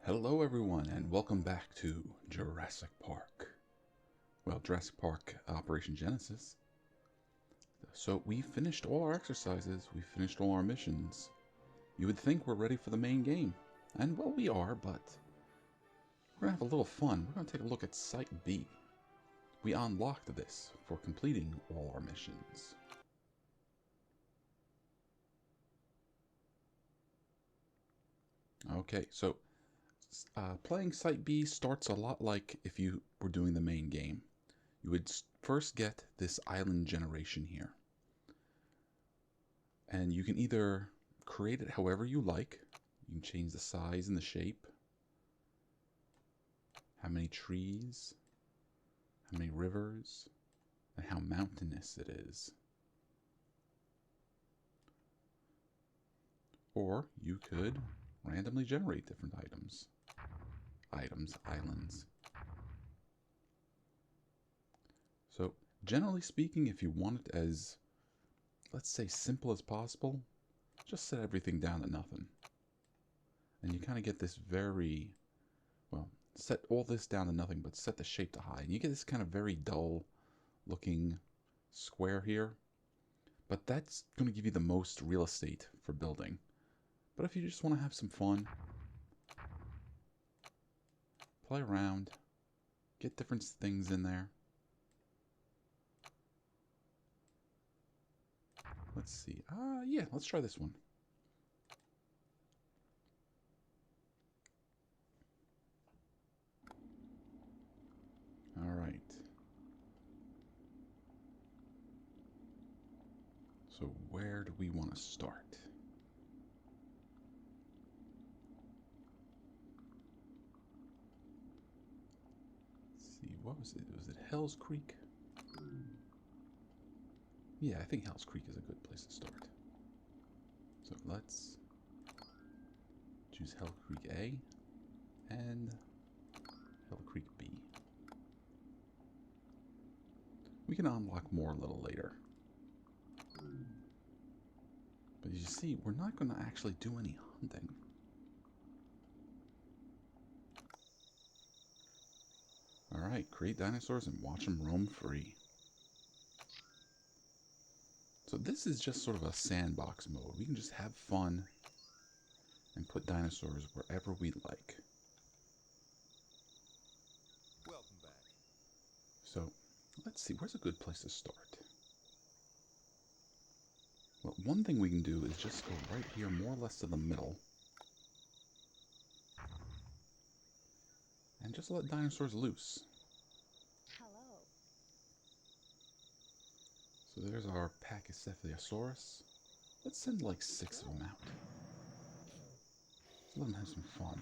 Hello everyone and welcome back to Jurassic Park. Well, Jurassic Park Operation Genesis. So we finished all our exercises, we finished all our missions. You would think we're ready for the main game. And well, we are, but we're gonna have a little fun. We're gonna take a look at Site B. We unlocked this for completing all our missions. Okay, so playing Site B starts a lot like if you were doing the main game. You would first get this island generation here. And you can either create it however you like. You can change the size and the shape. How many trees, how many rivers, and how mountainous it is. Or you could randomly generate different items. Islands. So, generally speaking, if you want it as, let's say, simple as possible, just set everything down to nothing. And you kind of get this very, well, set all this down to nothing, but set the shape to high. And you get this kind of very dull looking square here. But that's going to give you the most real estate for building. But if you just want to have some fun, play around, get different things in there. Let's see. Yeah, let's try this one. All right. So where do we want to start? Let's see, what was it? Was it Hell's Creek? Yeah, I think Hell's Creek is a good place to start. So let's choose Hell Creek A and Hell Creek B. We can unlock more a little later. But as you see, we're not going to actually do any hunting. Alright, create dinosaurs and watch them roam free. So this is just sort of a sandbox mode. We can just have fun and put dinosaurs wherever we like. Welcome back. So, let's see, where's a good place to start? Well, one thing we can do is just go right here, more or less to the middle. And just let dinosaurs loose. Hello. So there's our Pachycephalosaurus. Let's send like 6 of them out. Let them have some fun.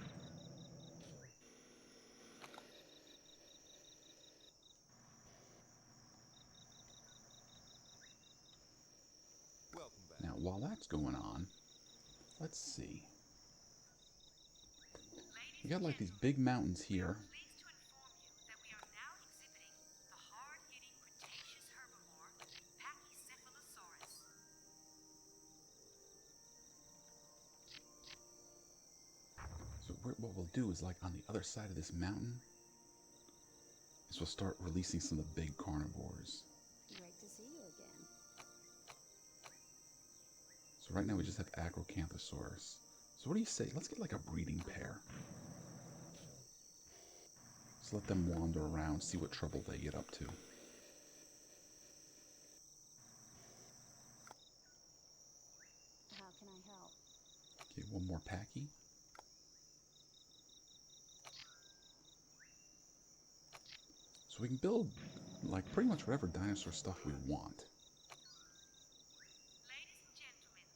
Welcome back. Now, while that's going on, let's see. We got like these big mountains here. Pleased to inform you that we are now exhibiting the hard-hitting Cretaceous herbivore, Pachycephalosaurus. So what we'll do is like on the other side of this mountain is we'll start releasing some of the big carnivores. Great to see you again. So right now we just have Acrocanthosaurus. So what do you say? Let's get like a breeding pair. Just let them wander around, see what trouble they get up to. How can I help? Okay, one more Packy. So we can build like pretty much whatever dinosaur stuff we want. Ladies and gentlemen,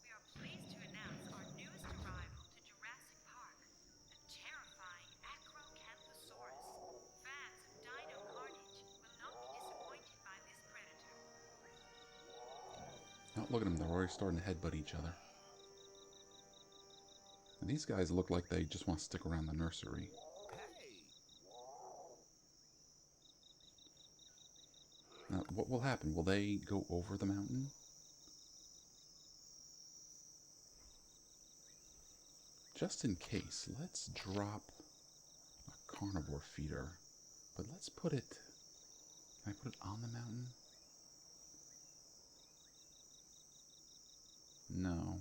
we are pleased to announce our newest arrival to Jurassic Park, the terrifying Acrocanthosaurus. Fans of dino carnage will not be disappointed by this predator. Now look at them, they're already starting to headbutt each other. And these guys look like they just want to stick around the nursery. Hey! Now, what will happen? Will they go over the mountain? just in case, let's drop a carnivore feeder. But let's put it... Can I put it on the mountain? No.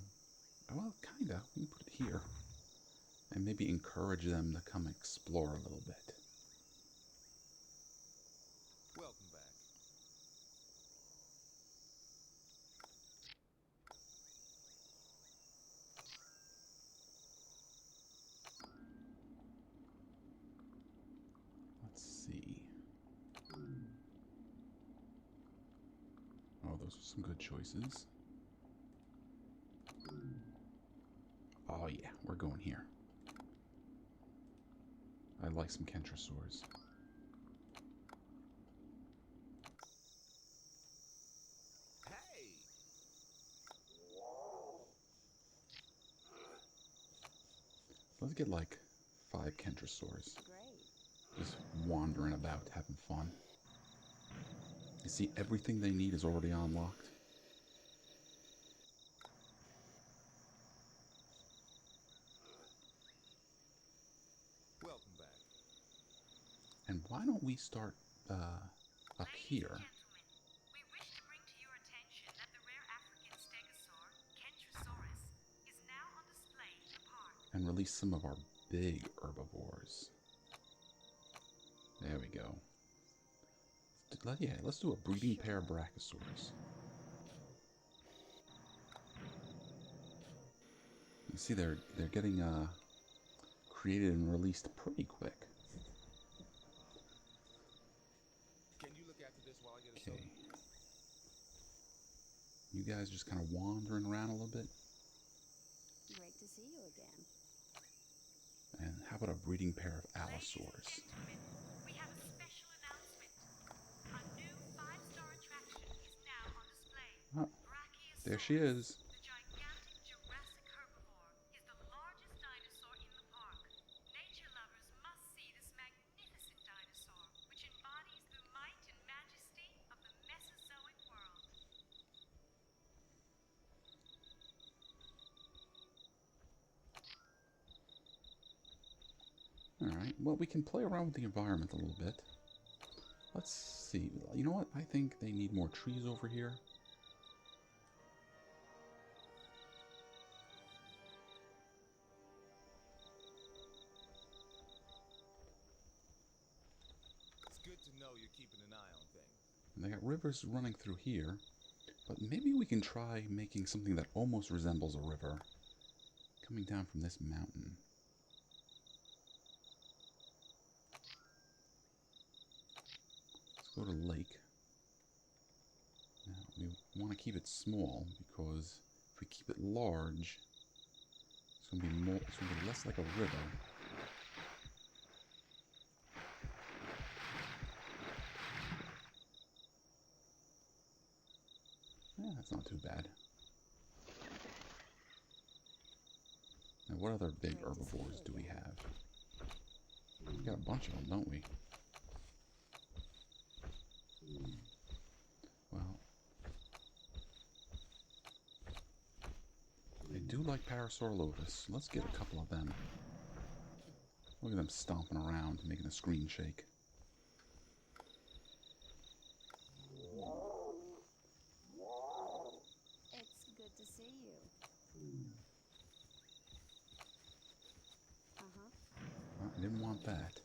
Well, kinda. We can put it here. And maybe encourage them to come explore a little bit. Welcome back. Let's see. Oh, those are some good choices. Oh yeah, we're going here. I like some kentrosaurs. Hey! Let's get like 5 kentrosaurs. Great. Just wandering about, having fun. You see, everything they need is already unlocked. Welcome back. And why don't we start up Ladies here and gentlemen, we wish to bring to your attention that the rare African stegosaur, Kentrosaurus, is now on display in the park. and release some of our big herbivores. There we go. Yeah, let's do a breeding pair of brachiosaurs. You see, they're getting created and released pretty quick. Can you look after this while I get a Okay. soda? You guys just kind of wandering around a little bit. Great to see you again. And how about a breeding pair of Ladies and allosaurs? gentlemen, we have a special announcement. A new 5-star attraction is now on display. Oh, Brachiosaurus, there she is. the gigantic Jurassic herbivore, is the largest dinosaur in the park. Nature lovers must see this magnificent dinosaur, which embodies the might and majesty of the Mesozoic world. Alright, well, we can play around with the environment a little bit. Let's see. You know what? I think they need more trees over here. It's good to know you're keeping an eye on things. And they got rivers running through here. But maybe we can try making something that almost resembles a river coming down from this mountain. Let's go to lake. Now, we want to keep it small because if we keep it large, it's going to be more. It's going to be less like a river. Yeah, that's not too bad. Now, what other big herbivores do we have? We got a bunch of them, don't we? Well, I do like Parasaurolophus. Let's get a couple of them. Look at them stomping around, making the screen shake. It's good to see you. Uh-huh. I didn't want that.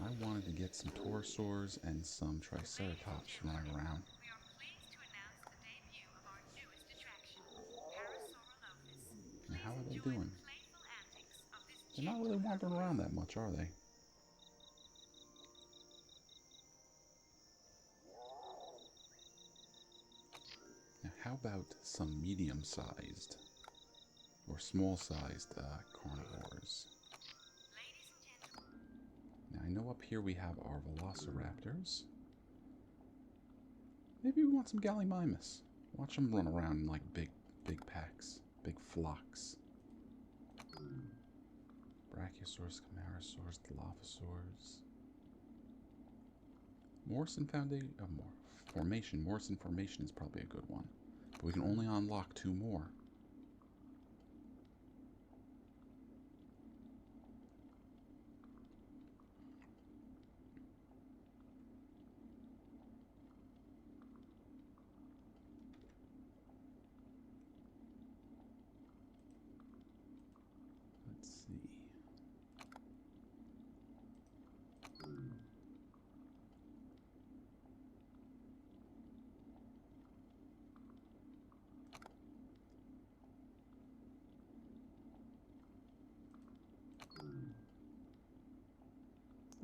I wanted to get some pterosaurs and some triceratops running around. We are pleased to announce the debut of our newest attraction, Parasaurolophus. Now, how are they Enjoy doing? the playful antics of this They're not really wandering around that much, are they? Now, how about some medium-sized or small-sized carnivores? Ladies and gentlemen, Now, I know up here we have our velociraptors. Maybe we want some gallimimus. Watch them run around in like big packs, big flocks. Brachiosaurus, Camarasaurus, Dilophosaurs. Morrison Formation. Morrison Formation is probably a good one. But we can only unlock 2 more.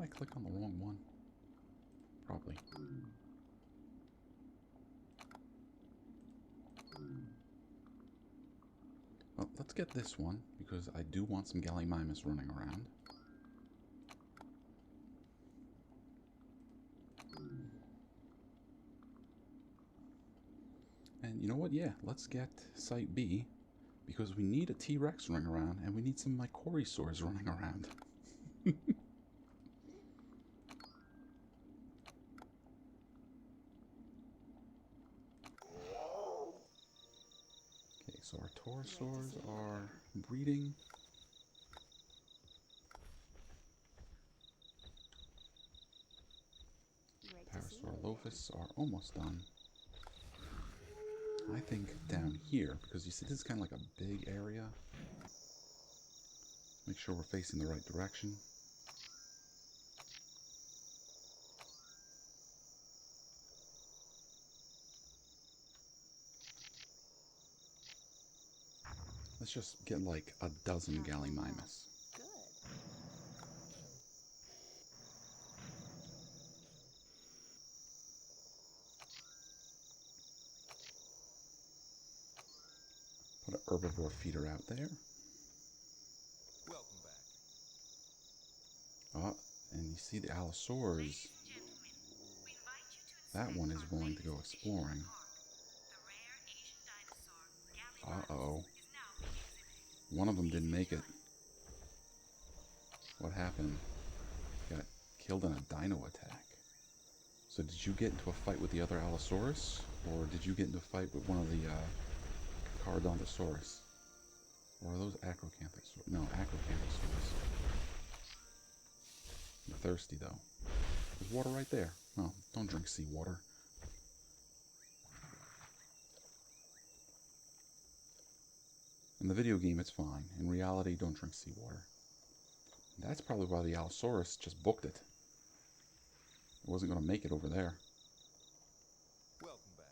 I click on the wrong one? Probably. Well, let's get this one, because I do want some Gallimimus running around. And you know what? Yeah, let's get Site B, because we need a T-Rex running around, and we need some Mycorrhizaurs running around. Okay, so our Torosaurs are breeding. Parasaurolophus are almost done. I think down here, because you see this is kind of like a big area. Make sure we're facing the right direction. Let's just get like a dozen Gallimimus. Put an herbivore feeder out there. Welcome back. Oh, and you see the Allosaurs. That one is willing to go exploring. Uh-oh. One of them didn't make it. What happened? Got killed in a dino attack. So did you get into a fight with the other Allosaurus? Or did you get into a fight with one of the Carodontosaurus? Or are those Acrocanthosaurus? No, Acrocanthosaurus. You're thirsty though. There's water right there. Well, don't drink seawater. In the video game, it's fine. In reality, don't drink seawater. That's probably why the Allosaurus just booked it. It wasn't going to make it over there. Welcome back.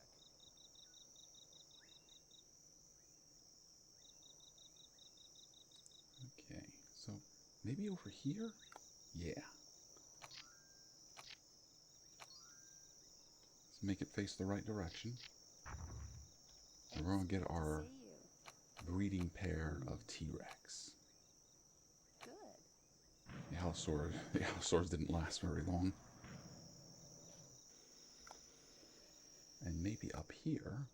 Okay, so maybe over here? Yeah. Let's make it face the right direction. And we're going to get our breeding pair of T-Rex. The Allosaurs didn't last very long. And maybe up here,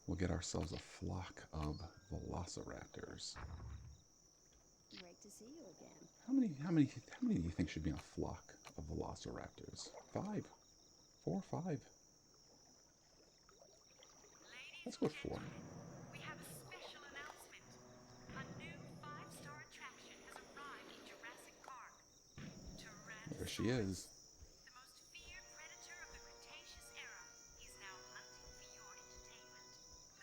we'll get ourselves a flock of Velociraptors. Great to see you again. How many do you think should be in a flock of Velociraptors? 5? 4, 5? Let's go with 4. We have a special announcement. A new 5-star attraction has arrived in Jurassic Park. There she is. The most feared predator of the Cretaceous era is now hunting for your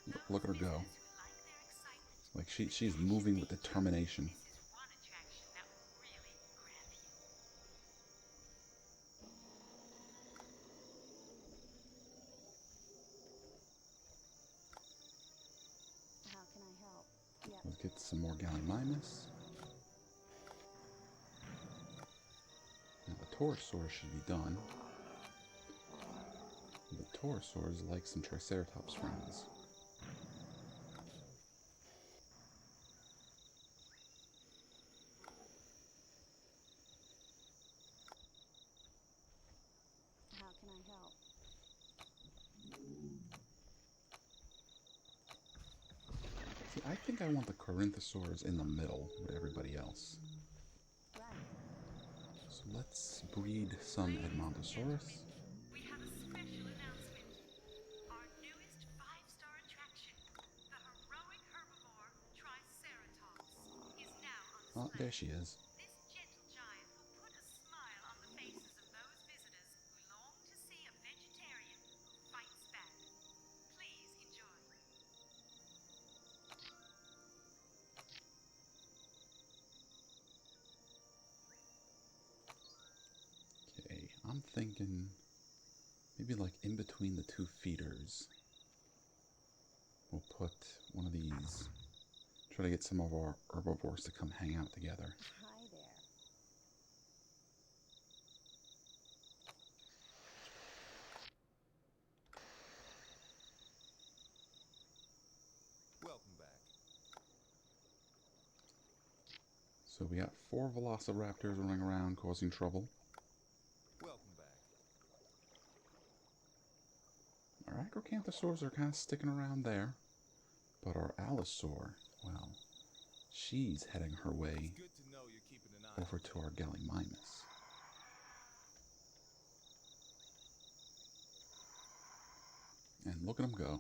entertainment. Look at her go. Who like their excitement, Like she's moving with determination. this is one attraction that will really grab you. How can I help? Yep. Let's get some more Gallimimus. Now the Torosaurs should be done. The Torosaurs like some Triceratops friends. How can I help? See, I think I want the Corinthosaurs in the middle with everybody else. Right. So let's breed some Edmontosaurus. We have a special announcement. Our newest 5-star attraction, the heroic herbivore Triceratops, is now on Oh, display. there she is. This gentle giant will put a smile on the faces of those visitors who long to see a vegetarian who fights back. Please enjoy. Okay, I'm thinking maybe like in between the two feeders, we'll put one of these. Try to get some of our herbivores to come hang out together. Hi there. So we got 4 velociraptors running around causing trouble. Welcome back. Our acrocanthosaurs are kind of sticking around there. But our allosaur, well, she's heading her way It's good to know you're keeping an eye. over to our Gallimimus. And look at him go.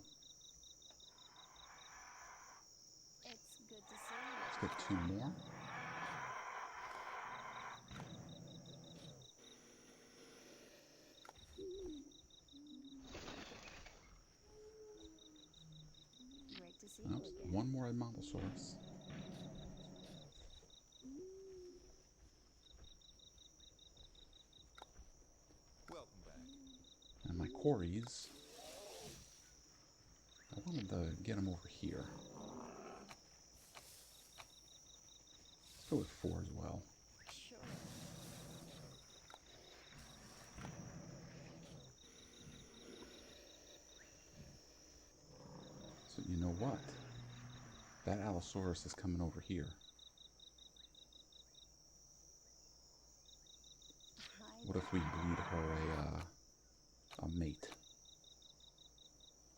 It's good to see you. Let's get 2 more. Great to see you Oops, again. 1 more Edmontosaurus. Welcome back. And my Cories, I wanted to get them over here. Let's go with 4 as well. Sure. So you know what? That Allosaurus is coming over here. Hi. What if we breed her a mate?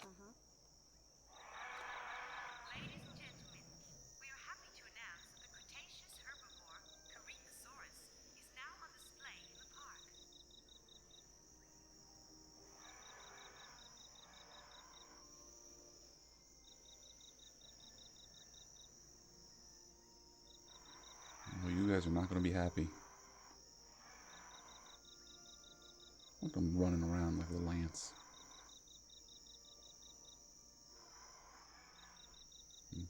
Uh-huh. Ladies and gentlemen, we are happy to announce that the Cretaceous herbivore Corythosaurus is now on display in the park. Well, you guys are not going to be happy. Look at them running around like little ants.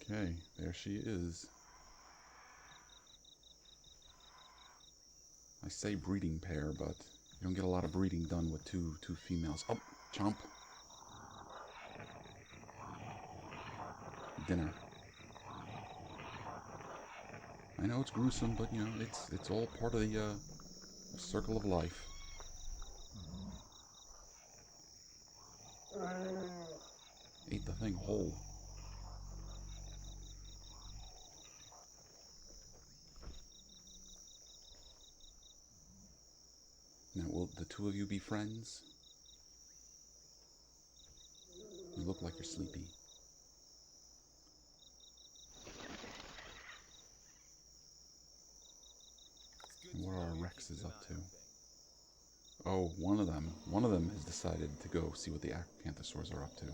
Okay, there she is. I say breeding pair, but you don't get a lot of breeding done with two females. Oh, chomp. Dinner. I know it's gruesome, but you know it's all part of the circle of life. Ate the thing whole. Now, will the 2 of you be friends? You look like you're sleepy. It's good And to what know are our you're Rexes keeping an up eye to? on things. Oh, one of them has decided to go see what the acrocanthosaurs are up to.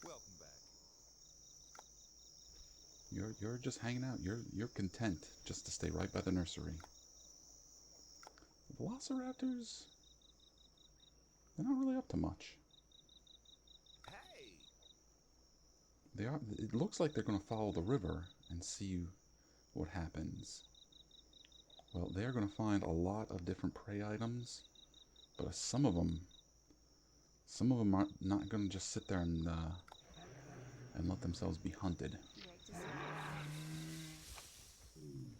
Welcome back. You're just hanging out. You're content just to stay right by the nursery. The Velociraptors, they're not really up to much. Hey! They are. It looks like they're going to follow the river and see what happens. Well, they're going to find a lot of different prey items, but some of them are not going to just sit there and let themselves be hunted. Great to see you.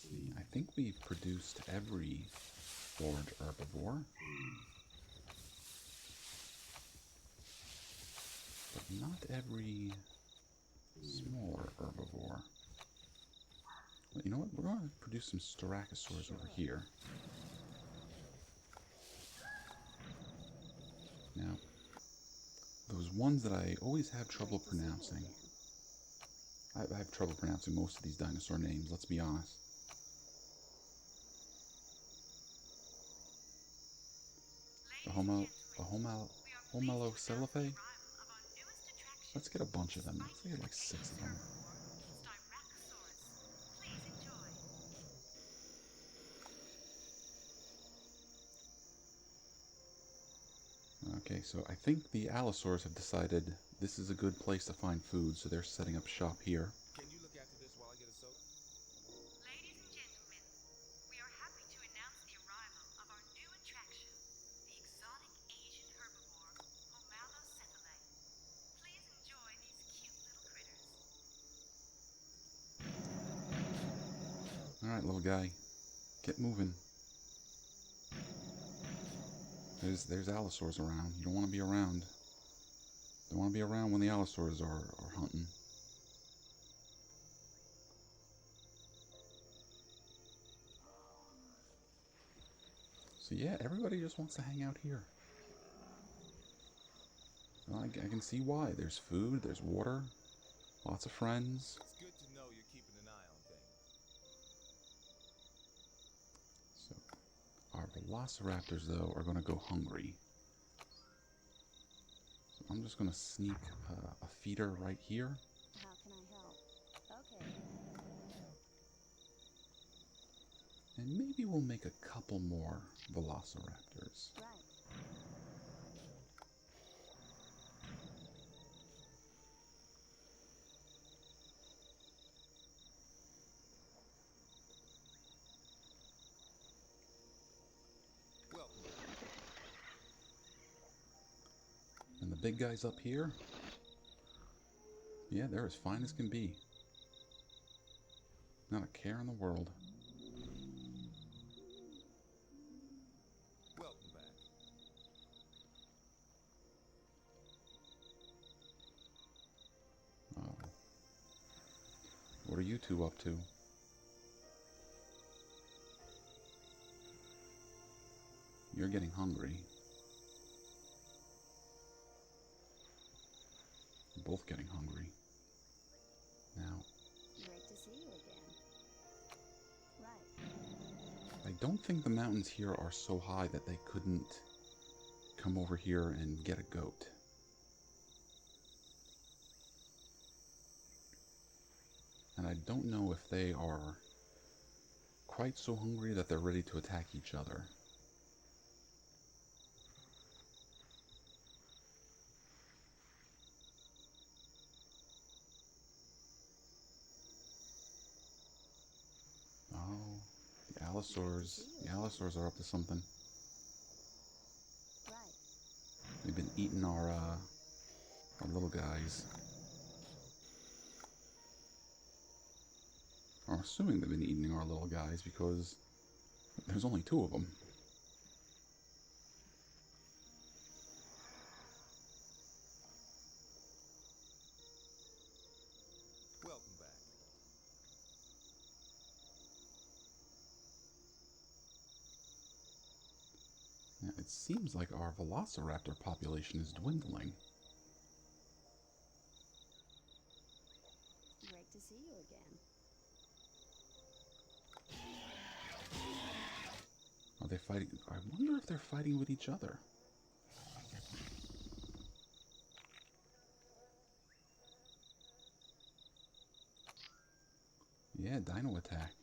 See, I think we've produced every large herbivore, but not every smaller herbivore. Well, you know what? We're going to produce some Styracosaurs over here. Now, those ones that I always have trouble Great to see you pronouncing. again. I have trouble pronouncing most of these dinosaur names, let's be honest. The Ladies and gentlemen, we are pleased to announce the Homelocelae? arrival of our newest attraction. Let's get a bunch of them. Let's get like 6 of them. Styracosaurus. Please enjoy. Okay, so I think the Allosaurs have decided this is a good place to find food, so they're setting up shop here. Can you look after this while I get a soda? Ladies and gentlemen, we are happy to announce the arrival of our new attraction, the exotic Asian herbivore, Homelocelae. Please enjoy these cute little critters. Alright, little guy. Get moving. There's allosaurs around. You don't want to be around. Don't want to be around when the allosaurs are hunting. So yeah, everybody just wants to hang out here. Well, I can see why. There's food, there's water, lots of friends. It's good to know you're keeping an eye on things. So our velociraptors, though, are going to go hungry. So I'm just going to sneak a feeder right here. How can I help? Okay. And maybe we'll make a couple more velociraptors. Right. Welcome. And the big guys up here, yeah, they're as fine as can be. Not a care in the world. Welcome back. What are you two up to? You're getting hungry. You're both getting hungry. Now, Great to see you again. Right. I don't think the mountains here are so high that they couldn't come over here and get a goat. And I don't know if they are quite so hungry that they're ready to attack each other. Oh, the allosaurs are up to something. Right. They've been eating our little guys. I'm assuming they've been eating our little guys because there's only two of them. Welcome back. Yeah, it seems like our velociraptor population is dwindling. Great to see you again. Are they fighting? I wonder if they're fighting with each other. Yeah, dino attack.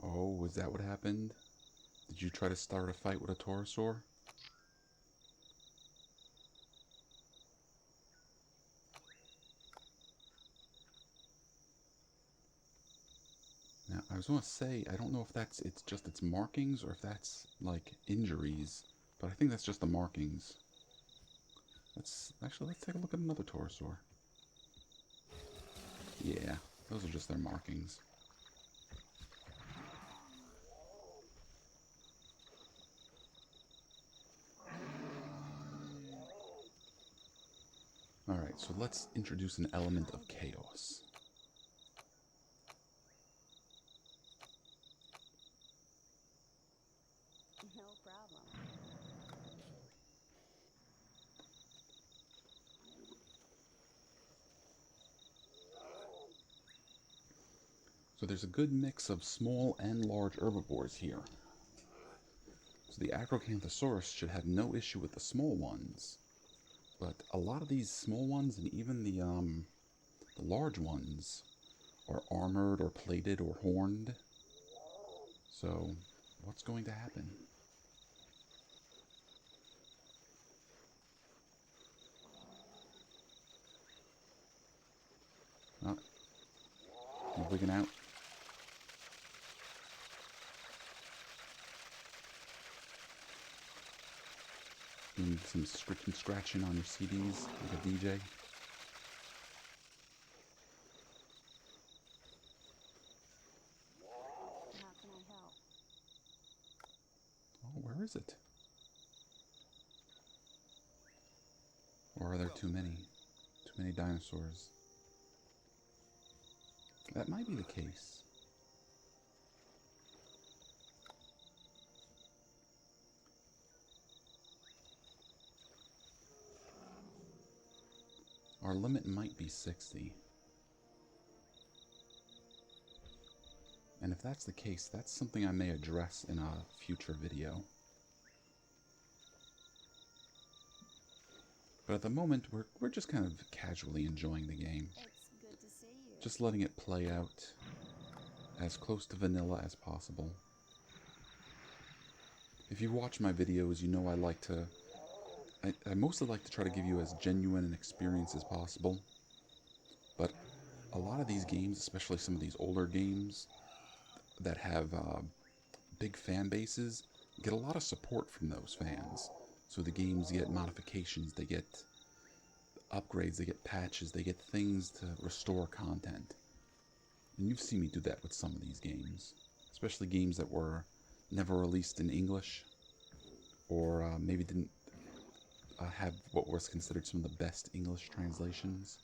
Oh, was that what happened? Did you try to start a fight with a pterosaur? Now, I was going to say, I don't know if it's just its markings or if that's like injuries, but I think that's just the markings. Let's take a look at another pterosaur. Yeah, those are just their markings. Alright, so let's introduce an element of chaos. No problem. So there's a good mix of small and large herbivores here. So the Acrocanthosaurus should have no issue with the small ones. But a lot of these small ones and even the large ones are armored or plated or horned. So what's going to happen? Oh, he's wigging out. Doing some scratching on your CDs like a DJ. How can I help? Oh, where is it? Or are there too many? Too many dinosaurs? That might be the case. Our limit might be 60. And if that's the case, that's something I may address in a future video. But at the moment, we're just kind of casually enjoying the game. It's good to see you. Just letting it play out as close to vanilla as possible. If you watch my videos, you know I like to... I mostly like to try to give you as genuine an experience as possible. But a lot of these games, especially some of these older games that have big fan bases, get a lot of support from those fans. So the games get modifications, they get upgrades, they get patches, they get things to restore content. And you've seen me do that with some of these games. Especially games that were never released in English, or maybe didn't have what was considered some of the best English translations.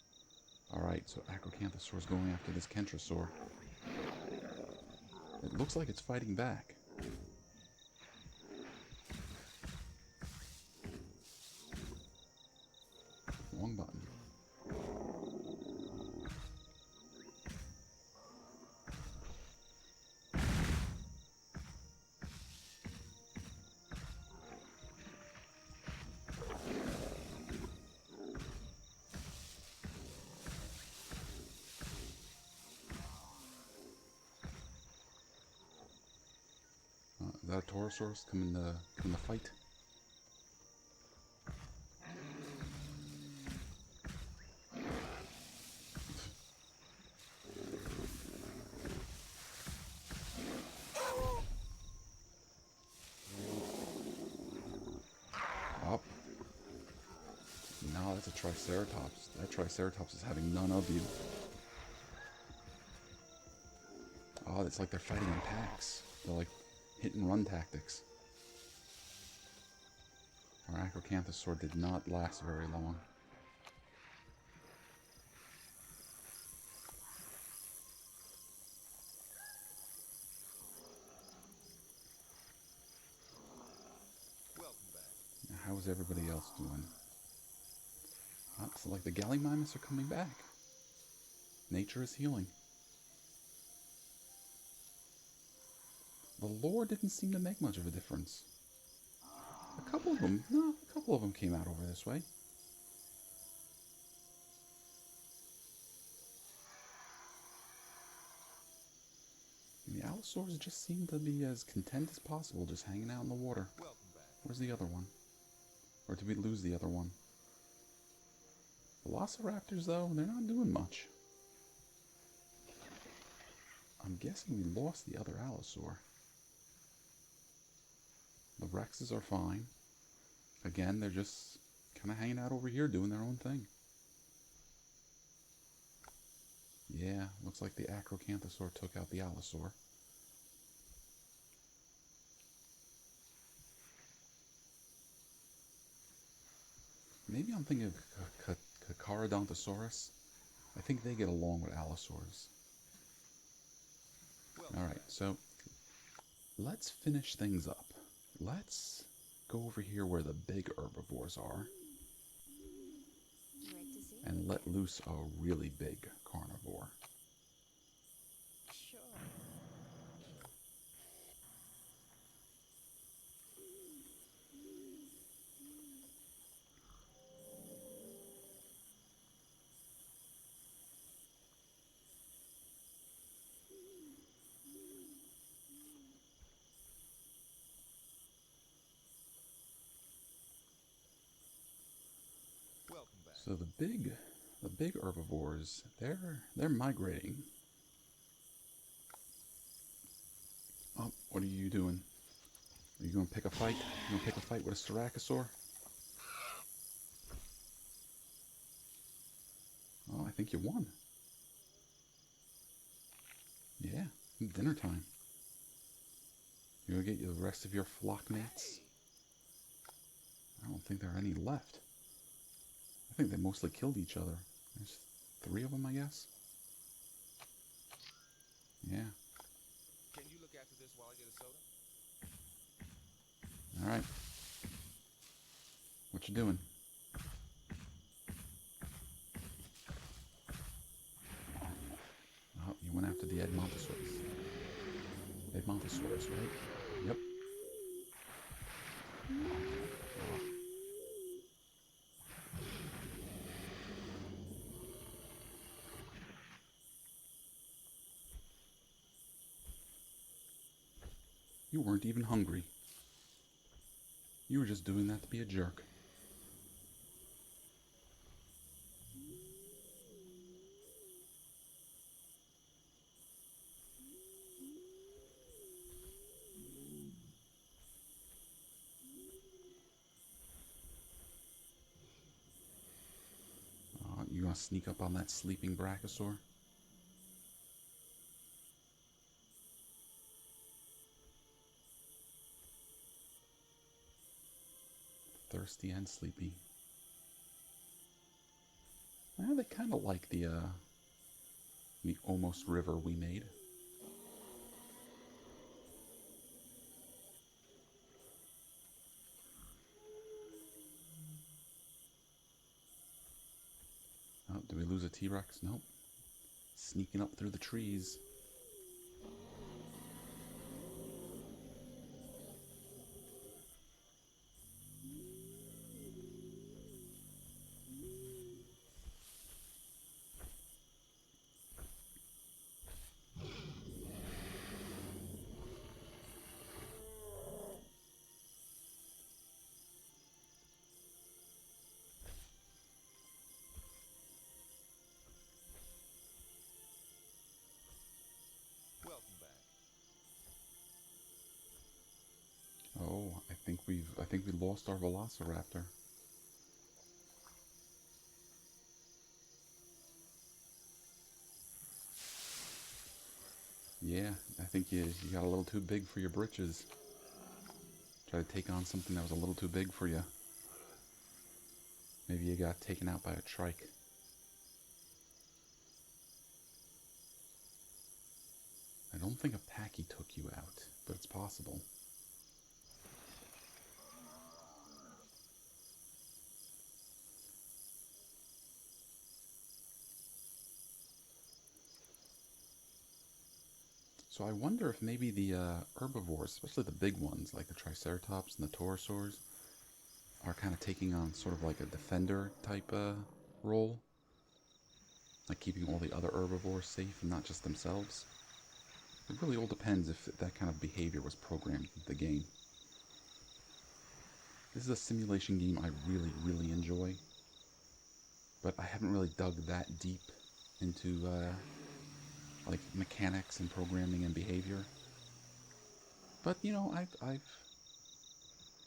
Alright, so Acrocanthosaur's going after this Kentrosaur. It looks like it's fighting back. Wrong button. Is that a Taurosaurus coming to fight? Up. No, that's a Triceratops. That Triceratops is having none of you. Oh, it's like they're fighting in packs. They're like hit and run tactics. Our Acrocanthosaur did not last very long. Welcome back. Now, how is everybody else doing? Oh, it's like the Gallimimus are coming back. Nature is healing. The lore didn't seem to make much of a difference. A couple of them came out over this way. And the Allosaurs just seem to be as content as possible, just hanging out in the water. Welcome back. Where's the other one? Or did we lose the other one? Velociraptors, though, they're not doing much. I'm guessing we lost the other Allosaur. The Rexes are fine. Again, they're just kind of hanging out over here doing their own thing. Yeah, looks like the Acrocanthosaur took out the Allosaur. Maybe I'm thinking of Carcharodontosaurus. I think they get along with Allosaurs. Alright, so let's finish things up. Let's go over here where the big herbivores are Great to see you. and let loose a really big carnivore. Sure. Welcome back. So the big herbivores, they're migrating. Oh, what are you doing? Are you gonna pick a fight? You gonna pick a fight with a Styracosaur? think you won. Yeah, dinner time. You gonna get the rest of your flock mates? I don't think there are any left. I think they mostly killed each other. There's 3 of them, I guess. Yeah. Can you look after this while I get a soda? All right. What you doing? Oh, you went after the Edmontosaurus. Edmontosaurus, right? Yep. Oh. You weren't even hungry. You were just doing that to be a jerk. You gonna sneak up on that sleeping brachiosaur? Thirsty and sleepy. Well, they kind of like the almost river we made. Oh, did we lose a T-Rex? Nope. Sneaking up through the trees. Welcome back. Oh, I think we lost our Velociraptor. Yeah, I think you got a little too big for your britches. Try to take on something that was a little too big for you. Maybe you got taken out by a trike. I don't think a Packy took you out, but it's possible. So I wonder if maybe the herbivores, especially the big ones like the Triceratops and the Torosaurs, are kind of taking on sort of like a defender type role. Like keeping all the other herbivores safe and not just themselves. It really all depends if that kind of behavior was programmed into the game. This is a simulation game I really, really enjoy. But I haven't really dug that deep into like mechanics and programming and behavior. But you know,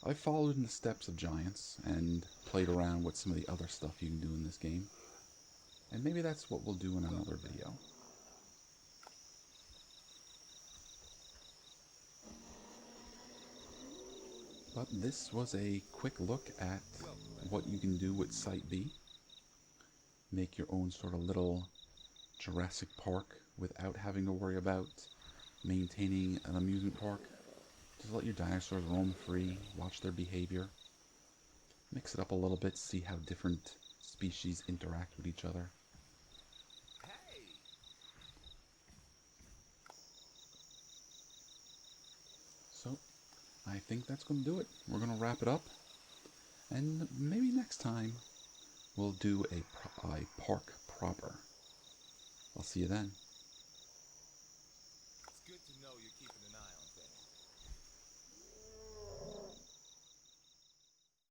I've followed in the steps of giants and played around with some of the other stuff you can do in this game. And maybe that's what we'll do in another video. But this was a quick look at what you can do with Site B. Make your own sort of little Jurassic Park without having to worry about maintaining an amusement park. Just let your dinosaurs roam free, watch their behavior. Mix it up a little bit, see how different species interact with each other. Hey! So, I think that's going to do it. We're going to wrap it up. And maybe next time we'll do a park proper. I'll see you then.